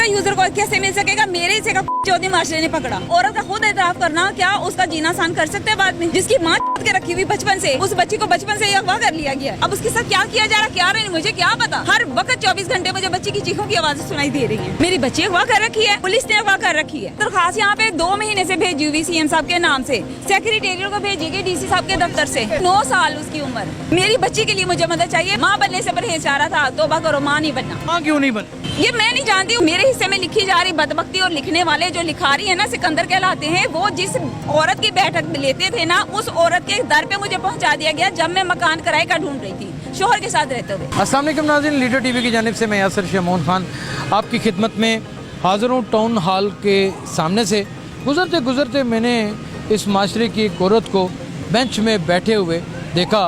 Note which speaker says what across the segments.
Speaker 1: का यूजर को कैसे मिल सकेगा? मेरे से का चौधरी मास्टर ने पकड़ा। औरत का खुद एतराफ करना, क्या उसका जीना आसान कर सकते हैं बाद में? जिसकी माँ के रखी हुई बचपन से, उस बच्ची को बचपन से अगवा कर लिया गया। अब उसके साथ क्या किया जा रहा, क्या नहीं मुझे क्या पता। हर वक्त 24 घंटे मुझे बच्ची की चीखों की आवाज़ सुनाई दे रही है। मेरी बच्ची अगवा कर रखी है, पुलिस ने अगवा कर रखी है। दरखास्त यहाँ पे 2 महीने से भेजी हुई सीएम साहब के नाम से, सेक्रेटेरिएट को भेजी गई डीसी साहब के दफ्तर से। 9 साल उसकी उम्र। मेरी बच्ची के लिए मुझे मदद चाहिए। माँ बनने से परहेज चाह रहा था, तौबा करो, माँ नहीं बनना।
Speaker 2: माँ क्यों नहीं बन?
Speaker 1: ये मैं नहीं जानती हूँ। मेरे हिस्से में लिखी जा रही बदबख्ती, और लिखने वाले जो लिखा रही है ना, सिकंदर कहलाते हैं। वो जिस औरत की बैठक में लेते थे ना, उस औरत के दर पे मुझे पहुँचा दिया गया जब मैं मकान किराए का ढूंढ रही थी शोहर के साथ रहते हुए।
Speaker 2: अस्सलाम वालेकुम नाज़रीन, लीडर टीवी की जानिब से मैं यासिर शमोन खान आपकी खिदमत में हाज़िर हूँ। टाउन हॉल के सामने से गुजरते गुजरते मैंने इस माशरे की एक औरत को बेंच में बैठे हुए देखा,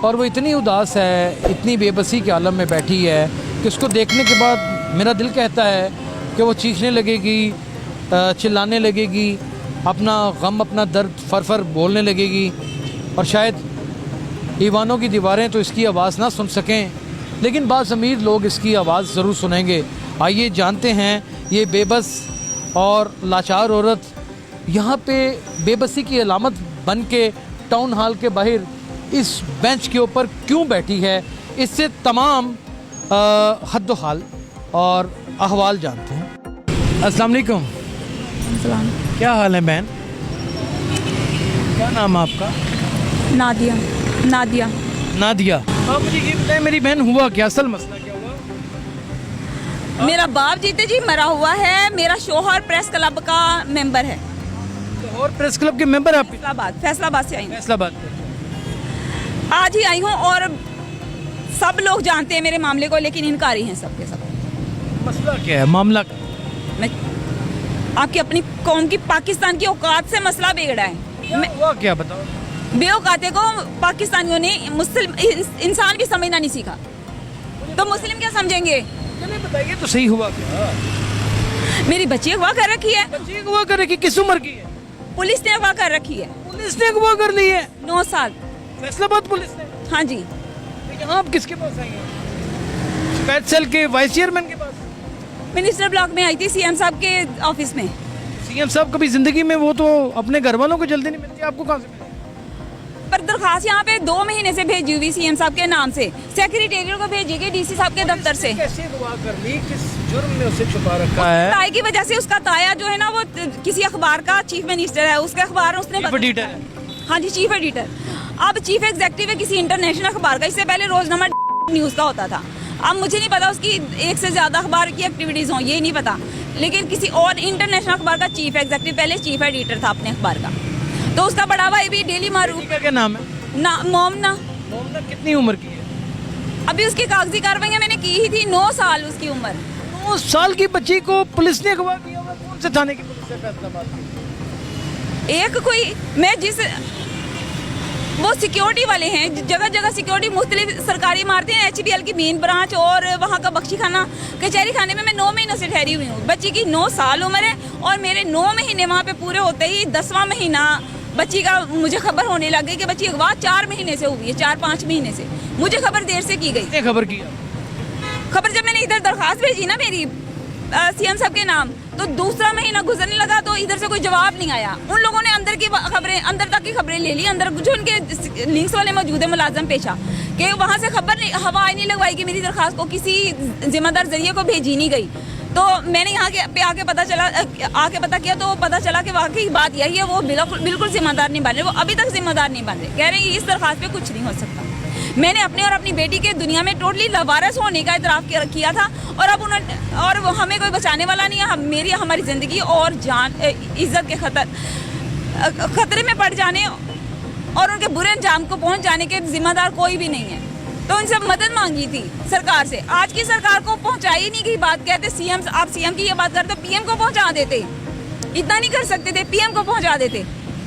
Speaker 2: और वो इतनी उदास है, इतनी बेबसी के आलम में बैठी है कि उसको देखने के बाद मेरा दिल कहता है कि वो चीखने लगेगी, चिल्लाने लगेगी, अपना गम, अपना दर्द फर बोलने लगेगी, और शायद ईवानों की दीवारें तो इसकी आवाज़ ना सुन सकें, लेकिन बाज़मीर लोग इसकी आवाज़ ज़रूर सुनेंगे। आइए जानते हैं ये बेबस और लाचार औरत यहाँ पे बेबसी की अलामत बन के टाउन हॉल के बाहर इस बेंच के ऊपर क्यों बैठी है। इससे तमाम हद्दो हाल और अहवाल जानते हैं। अस्सलाम वालेकुम। क्या हाल है बहन? क्या नाम है आपका?
Speaker 1: नादिया। नादिया।
Speaker 2: नादिया। आप मुझे ये बताएं, मेरी बहन, हुआ क्या, असल मसला क्या हुआ?
Speaker 1: मेरा बाप जीते जी मरा हुआ है। मेरा शोहर प्रेस क्लब का मेंबर है।
Speaker 2: और प्रेस क्लब के मेंबर आप?
Speaker 1: फैसलाबाद से आई हूँ।
Speaker 2: फैसलाबाद।
Speaker 1: आज ही आई हूँ, और सब लोग जानते हैं मेरे मामले को, लेकिन इनकारी हैं सबके सब।
Speaker 2: मसला क्या है, मामला?
Speaker 1: मैं आपकी अपनी कौम की, पाकिस्तान की औकात से मसला बिगड़ा है।
Speaker 2: हुआ क्या, बताओ।
Speaker 1: बेऔकाते को पाकिस्तानियों ने मुस्लिम इंसान भी समझना नहीं सीखा, तो मुस्लिम क्या समझेंगे?
Speaker 2: चलिए बताइए तो सही, हुआ क्या?
Speaker 1: मेरी बच्ची अगवा कर रखी है।
Speaker 2: बच्ची अगवा कर रखी? किस उम्र की है?
Speaker 1: पुलिस ने अगवा कर रखी है।
Speaker 2: पुलिस ने अगवा कर ली है?
Speaker 1: 9 साल।
Speaker 2: फैसलाबाद पुलिस ने?
Speaker 1: हाँ जी।
Speaker 2: यहाँ आप किसके पास आई हैं? पैट सेल के वाइस चेयरमैन के पास?
Speaker 1: मिनिस्टर ब्लॉक में आई थी, सीएम साहब के ऑफिस में।
Speaker 2: सीएम साहब कभी जिंदगी में, वो तो अपने घर वालों को जल्दी नहीं मिलती, आपको कहाँ से मिली?
Speaker 1: पर दरखास्त यहाँ पे 2 महीने से भेजी हुई सीएम साहब के नाम से, सेक्रेटेरिएट को भेजी गई डीसी साहब के दफ्तर से।
Speaker 2: कैसे अगवा कर ली? किस जुर्म में उसे छुपा रखा है?
Speaker 1: ताई की वजह से उसका ताया जो है ना, वो किसी अखबार का चीफ मिनिस्टर है। उसके अखबार उसने
Speaker 2: चीफ एडिटर है?
Speaker 1: हाँ जी, चीफ एडिटर। अब चीफ एग्जेक्टिव है किसी इंटरनेशनल अखबार का। इससे पहले रोजनामा न्यूज का होता था। अब मुझे नहीं पता उसकी 1 से ज्यादा अखबार की एक्टिविटीज हों, ये नहीं पता, लेकिन किसी और इंटरनेशनल अखबार का चीफ एग्जेक्टिव, पहले चीफ एडिटर था अपने अखबार का। तो उसका बड़ा भाई भी डेली मारूफ।
Speaker 2: क्या नाम है?
Speaker 1: मोमना।
Speaker 2: मोमना कितनी उम्र की है?
Speaker 1: अभी उसकी कागजी कार्रवाई मैंने की ही थी। 9 साल उसकी उम्र।
Speaker 2: 9 साल की बच्ची को पुलिस ने अगवा किया हुआ? कौन से थाने की पुलिस है? फैसलाबाद की?
Speaker 1: एक कोई, मैं जिस, वो सिक्योरिटी वाले हैं, जगह जगह सिक्योरिटी मुख्तलिफ सरकारी इमारतें हैं, HBL की मेन ब्रांच और वहाँ का बख्शी खाना, कचहरी खाने में मैं 9 महीनों से ठहरी हुई हूँ। बच्ची की 9 साल उम्र है, और मेरे 9 महीने वहाँ पे पूरे होते ही 10वां महीना बच्ची का मुझे खबर होने लग गई कि बच्ची अगवा 4 महीने से हुई है। 4-5 महीने से मुझे खबर देर से की गई।
Speaker 2: खबर किया?
Speaker 1: खबर जब मैंने इधर दरखास्त भेजी ना मेरी सीएम साहब के नाम, तो 2रा महीना गुजरने लगा, तो इधर से कोई जवाब नहीं आया। उन लोगों ने अंदर की खबरें, अंदर तक की खबरें ले ली, अंदर जो उनके लिंक्स वाले मौजूद है मुलाजम पेशा, कि वहाँ से खबर नहीं, हवा नहीं लगवाई कि मेरी दरखास्त को किसी जिम्मेदार जरिए को भेजी नहीं गई। तो मैंने यहाँ पे आके पता किया, तो पता चला कि वाकई बात यही है, वो बिल्कुल जिम्मेदार नहीं बन रहे, वो अभी तक जिम्मेदार नहीं बन रहे। कह रहे हैं इस दरखास्त पे कुछ नहीं हो सकता। मैंने अपने और अपनी बेटी के दुनिया में टोटली लवारस होने का इतराफ़ किया था, और अब उन्होंने, और हमें कोई बचाने वाला नहीं है। हमारी ज़िंदगी और जान, इज्जत के खतरे में पड़ जाने और उनके बुरे अंजाम को पहुंच जाने के जिम्मेदार कोई भी नहीं है। तो उनसे मदद मांगी थी सरकार से। आज की सरकार को पहुंचाई नहीं गई बात। कहते सीएम, आप सीएम की ये बात करते, पीएम को पहुंचा देते। इतना नहीं कर सकते थे, पीएम को पहुंचा देते।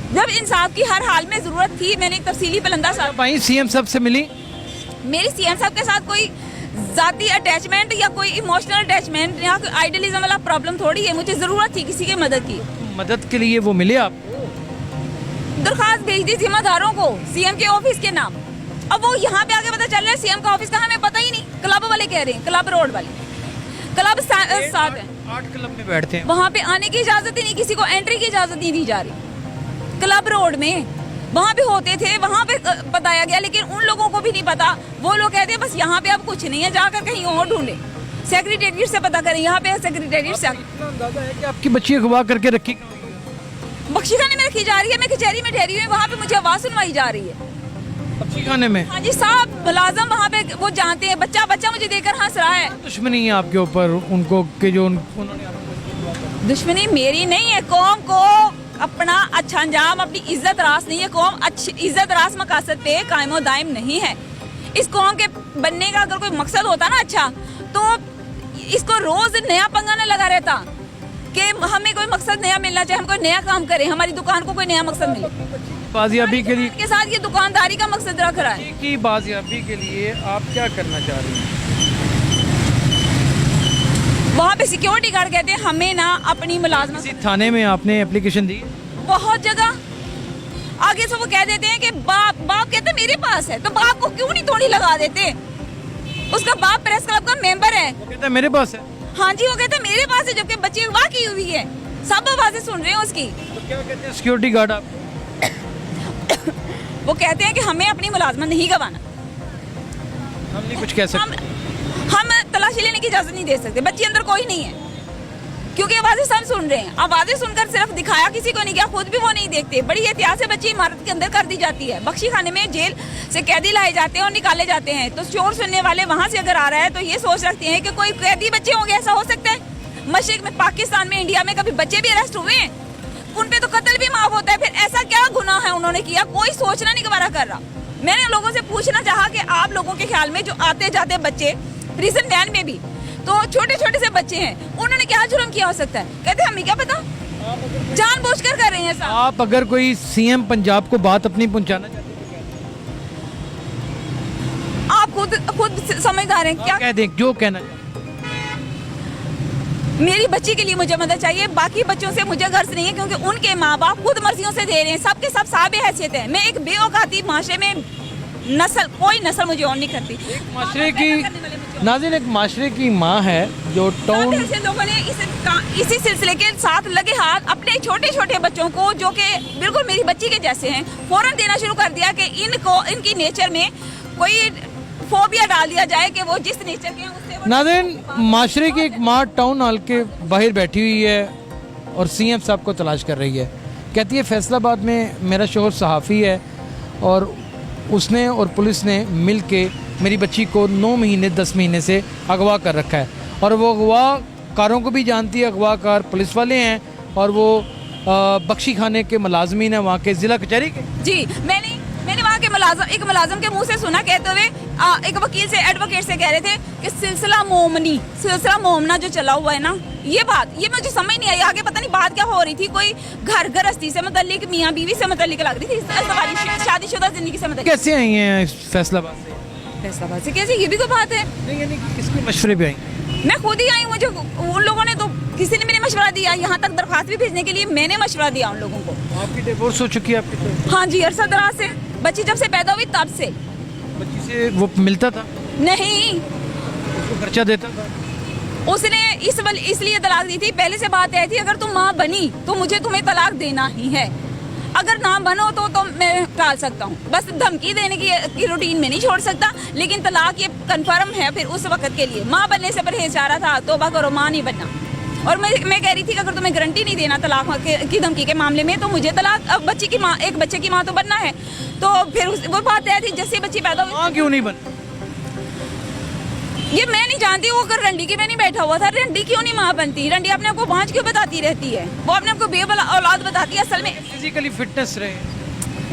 Speaker 1: जब इंसाफ की हर हाल में जरूरत थी। मैंने एक तफसीली पलंदा साहब
Speaker 2: सीएम साहब से मिली।
Speaker 1: मेरी सीएम साहब के साथ कोई जाती अटैचमेंट या कोई इमोशनल अटैचमेंट या कोई आइडियलिज्म वाला प्रॉब्लम थोड़ी है। मुझे जरूरत थी किसी की मदद की।
Speaker 2: मदद के लिए वो मिले आप?
Speaker 1: दरखास्त भेज दी जिम्मेदारों को सीएम के ऑफिस के नाम। अब वो यहाँ पे आके पता चल रहा है सीएम का ऑफिस का हमें पता ही नहीं। क्लब वाले कह रहे हैं, क्लब रोड वाले, क्लब साथ है।
Speaker 2: 8 क्लब में बैठते हैं।
Speaker 1: वहाँ पे आने की इजाजत ही नहीं, किसी को एंट्री की इजाजत नहीं दी जा रही। क्लब रोड में वहाँ पे होते थे, वहाँ पे बताया गया, लेकिन उन लोगों को भी नहीं पता। वो लोग कहते हैं बस यहाँ पे अब कुछ नहीं है, जाकर कहीं और ढूंढे, सेक्रेटेरिएट से पता करें, यहाँ पे सेक्रेटेरिएट से।
Speaker 2: अंदाजा है कि आपकी बच्ची अगवा करके रखी
Speaker 1: बख्शी खाने में रखी जा रही है, मैं कचहरी में ठहरी हुई, वहाँ पे मुझे आवाज सुनवाई जा रही है।
Speaker 2: बच्ची खाने में?
Speaker 1: हाँ जी, साहब मुलाजम वहाँ पे वो जानते हैं, बच्चा मुझे देखकर हंस रहा है।
Speaker 2: दुश्मनी है आपके ऊपर उनको कि जो उन्होंने?
Speaker 1: दुश्मनी मेरी नहीं है, कौम को अपना अच्छा अंजाम, अपनी इज्जत रास नहीं है, कौम अच्छी इज्जत रास मकासद पे कायमो दायम नहीं है। इस कौम के बनने का अगर कोई मकसद होता ना अच्छा, तो इसको रोज नया पंगा न लगा रहता कि हमें कोई मकसद नया मिलना चाहिए, हम कोई नया काम करें, हमारी दुकान को कोई नया मकसद मिले।
Speaker 2: बाजियाबी के लिए
Speaker 1: के साथ ये दुकानदारी का मकसद रख रहा है
Speaker 2: कि बाजियाबी के लिए आप क्या करना चाह रही हैं?
Speaker 1: वहाँ पे सिक्योरिटी गार्ड कहते हैं हमें ना अपनी मुलाजमत।
Speaker 2: किसी थाने में आपने एप्लीकेशन दी?
Speaker 1: बहुत जगह आगे से वो कह देते हैं कि बाप कहते मेरे पास है, तो बाप को क्यों नहीं थोड़ी लगा देते? उसका बाप प्रेस क्लब का मेंबर है,
Speaker 2: वो कहता है मेरे पास है।
Speaker 1: हाँ जी, वो कहता है मेरे पास है, जबकि बच्ची अगवा की हुई है, सब आवाजें सुन रहे हैं उसकी।
Speaker 2: तो क्या कहते हैं सिक्योरिटी गार्ड आप?
Speaker 1: वो कहते हैं कि हमें अपनी मुलाजमत नहीं गवाना,
Speaker 2: हम नहीं कुछ कह सकते।
Speaker 1: हम तलाशी लेने की इजाजत नहीं दे सकते, बच्ची अंदर कोई नहीं है, क्योंकि आवाजें सब सुन रहे हैं। आवाजें सुनकर सिर्फ दिखाया किसी को नहीं गया, खुद भी वो नहीं देखते। बड़ी एहतियात से बच्ची इमारत के अंदर कर दी जाती है। बख्शी खाने में जेल से कैदी लाए जाते हैं और निकाले जाते हैं, तो शोर सुनने वाले वहां से अगर आ रहा है तो ये सोच रखते हैं कि कोई कैदी बच्चे होंगे, ऐसा हो सकता है? मशरिक में, पाकिस्तान में, इंडिया में कभी बच्चे भी अरेस्ट हुए हैं? उन पे तो कत्ल भी माफ होता है, फिर ऐसा क्या गुनाह है उन्होंने किया? कोई सोचना नहीं गवारा कर रहा। मैंने लोगों से पूछना चाहा कि आप लोगों के ख्याल में जो आते जाते बच्चे प्रिजन वैन में भी तो छोटे छोटे से बच्चे हैं, उन्होंने क्या जुर्म किया हो सकता है? कहते हमें क्या पता, जानबूझकर कर रहे हैं साहब।
Speaker 2: आप अगर कोई सीएम पंजाब को बात अपनी पहुंचाना चाहते
Speaker 1: आप खुद समझदार हैं क्या?
Speaker 2: कह दें जो कहना चाहते।
Speaker 1: मेरी बच्ची के लिए मुझे मदद चाहिए, बाकी बच्चों से मुझे गर्ज नहीं है, क्योंकि उनके माँ बाप खुद मर्जियों से दे रहे हैं, सबके सब साहब हैसियत है। मैं एक बेऔकाती माशरे में कोई नस्ल मुझे ऑन नहीं करती।
Speaker 2: माशरे की नाज़रीन, एक माशरे की माँ है जो टाउन,
Speaker 1: ऐसे लोगों ने इसी सिलसिले के साथ लगे हाथ अपने छोटे छोटे बच्चों को, जो कि बिल्कुल मेरी बच्ची के जैसे हैं, फौरन देना शुरू कर दिया कि इनको इनकी नेचर में कोई फोबिया डाल दिया जाए कि वो जिस नेचर के हैं उससे।
Speaker 2: नाज़रीन, माशरे की एक माँ टाउन हॉल के बाहर बैठी हुई है और सीएम साहब को तलाश कर रही है। कहती है फैसलाबाद में मेरा शोहर सहाफ़ी है और उसने और पुलिस ने मिल के मेरी बच्ची को 9 महीने 10 महीने से अगवा कर रखा है, और वो अगवाकारों को भी जानती है, अगवाकार पुलिस वाले हैं और वो बख्शी खाने के मुलाजमीन हैं वहाँ के ज़िला कचहरी के।
Speaker 1: जी, मैंने वहाँ के एक मुलाजम के मुंह से सुना कहते हुए, एक वकील से, एडवोकेट से कह रहे थे कि सिलसिला मोमना जो चला हुआ है ना, ये मुझे समझ नहीं आई। आगे पता नहीं बात क्या हो रही थी, कोई घर गृहस्थी से मुतल्लिक, मियाँ बीवी से मुतल्लिक लग रही थी, शादीशुदा जिंदगी से मुतल्लिक।
Speaker 2: कैसे आई हैं फैसलाबाद से?
Speaker 1: फैसलाबाद से कैसे, ये भी कोई बात है?
Speaker 2: नहीं, यानी कि किसके मशवरे पे आई?
Speaker 1: मैं खुद ही आई, मुझे उन लोगों ने तो किसी ने मैंने मशवरा दिया, यहाँ तक दरखास्त भी भेजने के लिए मैंने मशवरा दिया उन लोगों को।
Speaker 2: आपकी डिवोर्स हो चुकी है आपकी? तो
Speaker 1: हाँ जी, अरसा दराज से, बच्ची जब से पैदा हुई तब से।
Speaker 2: बच्ची से वो मिलता था?
Speaker 1: नहीं,
Speaker 2: उसको खर्चा देता था?
Speaker 1: उसने इसलिए तलाक दी थी। पहले से बात आई थी अगर तुम माँ बनी तो मुझे तुम्हें तलाक देना ही है, अगर ना बनो तो मैं टाल सकता हूँ, बस धमकी देने की रूटीन में नहीं छोड़ सकता, लेकिन तलाक ये कंफर्म है। फिर उस वक्त के लिए माँ बनने से परहेज चाह रहा था, तौबा करो, माँ नहीं बनना। और मैं कह रही थी कि अगर तुम्हें गारंटी नहीं देना तलाक की धमकी के मामले में, तो मुझे तलाक, अब बच्ची की माँ, एक बच्चे की माँ तो बनना है। तो फिर वो बात आई थी, जैसे बच्ची पैदा हुई,
Speaker 2: माँ क्यों नहीं बन?
Speaker 1: ये मैं नहीं जानती, वो अगर रंडी की में नहीं बैठा हुआ था, रंडी क्यों नहीं माँ बनती? रंडी अपने आप को बांझ क्यों बताती रहती है? वो अपने आप को औलाद बताती है, असल में
Speaker 2: फिजिकली फिटनेस रहे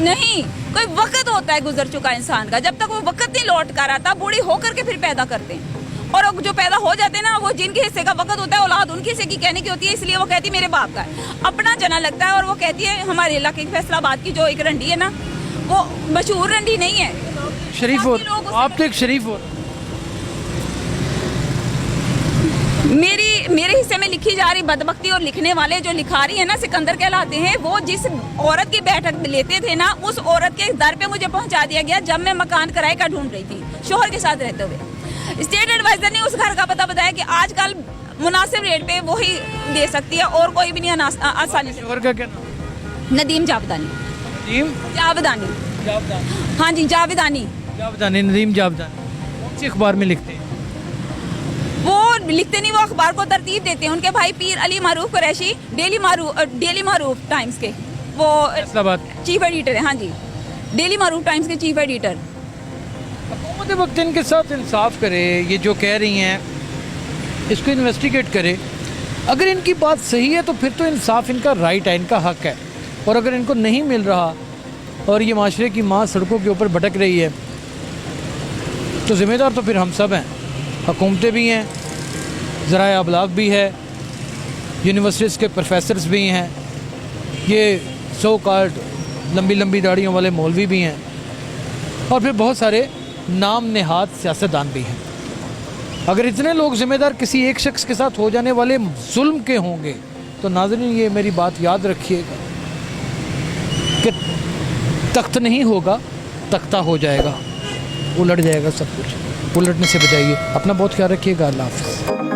Speaker 1: नहीं। कोई वक्त होता है गुजर चुका इंसान का, जब तक वो वक्त नहीं लौट कर आता, बूढ़ी होकर के फिर पैदा करते हैं। और जो पैदा हो जाते हैं ना, वो जिनके हिस्से का वक्त होता है, औलाद उनके हिस्से की कहने की होती है, इसलिए वो कहती है मेरे बाप का है, अपना जना लगता है। और वो कहती है हमारे इलाके की फैसलाबाद की जो एक रंडी है ना, वो मशहूर रंडी नहीं है,
Speaker 2: शरीफ हो आप, तो एक शरीफ हो।
Speaker 1: मेरे हिस्से में लिखी जा रही बदबख्ती, और लिखने वाले जो लिखा रही है ना, सिकंदर कहलाते हैं। वो जिस औरत की बैठक लेते थे ना, उस औरत के दर पे मुझे पहुंचा दिया गया जब मैं मकान किराए का ढूंढ रही थी शोहर के साथ रहते हुए। स्टेट एडवाइजर ने उस घर का पता बताया कि आजकल मुनासिब रेट पे वही दे सकती है, और कोई भी नहीं आसानी से।
Speaker 2: शोहर का क्या नाम?
Speaker 1: नदीम जावेदानी।
Speaker 2: नदीम
Speaker 1: जावेदानी,
Speaker 2: जावेदानी।
Speaker 1: हाँ जी जावेदानी।
Speaker 2: जावेदानी, नदीम जावेदानी। कौन सी अखबार में लिखते हैं?
Speaker 1: वो लिखते नहीं, वो अखबार को तरतीब देते हैं। उनके भाई पीर अली मारूफ कुरैशी डेली मारूफ टाइम्स के वो
Speaker 2: फैसलाबाद
Speaker 1: चीफ एडिटर है। हाँ जी, डेली मारूफ टाइम्स के चीफ एडिटर।
Speaker 2: हुकूमत वक्त इनके साथ इंसाफ करे, ये जो कह रही हैं इसको इन्वेस्टिगेट करे। अगर इनकी बात सही है तो फिर तो इंसाफ इनका राइट है, इनका हक है। और अगर इनको नहीं मिल रहा और ये माशरे की माँ सड़कों के ऊपर भटक रही है तो ज़िम्मेदार तो फिर हम सब हैं, हुकूमतें भी हैं, ज़राए अबलाग भी है, यूनिवर्सिटीज़ के प्रोफेसर्स भी हैं, ये सो कॉल्ड लंबी लंबी दाढ़ियों वाले मौलवी भी हैं, और फिर बहुत सारे नाम नेहाद सियासतदान भी हैं। अगर इतने लोग ज़िम्मेदार किसी एक शख्स के साथ हो जाने वाले जुल्म के होंगे तो नाज़रीन ये मेरी बात याद रखिएगा कि तख्त नहीं होगा, तख्ता हो जाएगा, उलट जाएगा सब कुछ। उलटने से बचाइए। अपना बहुत ख्याल रखिएगा। अल्लाह हाफ़िज़।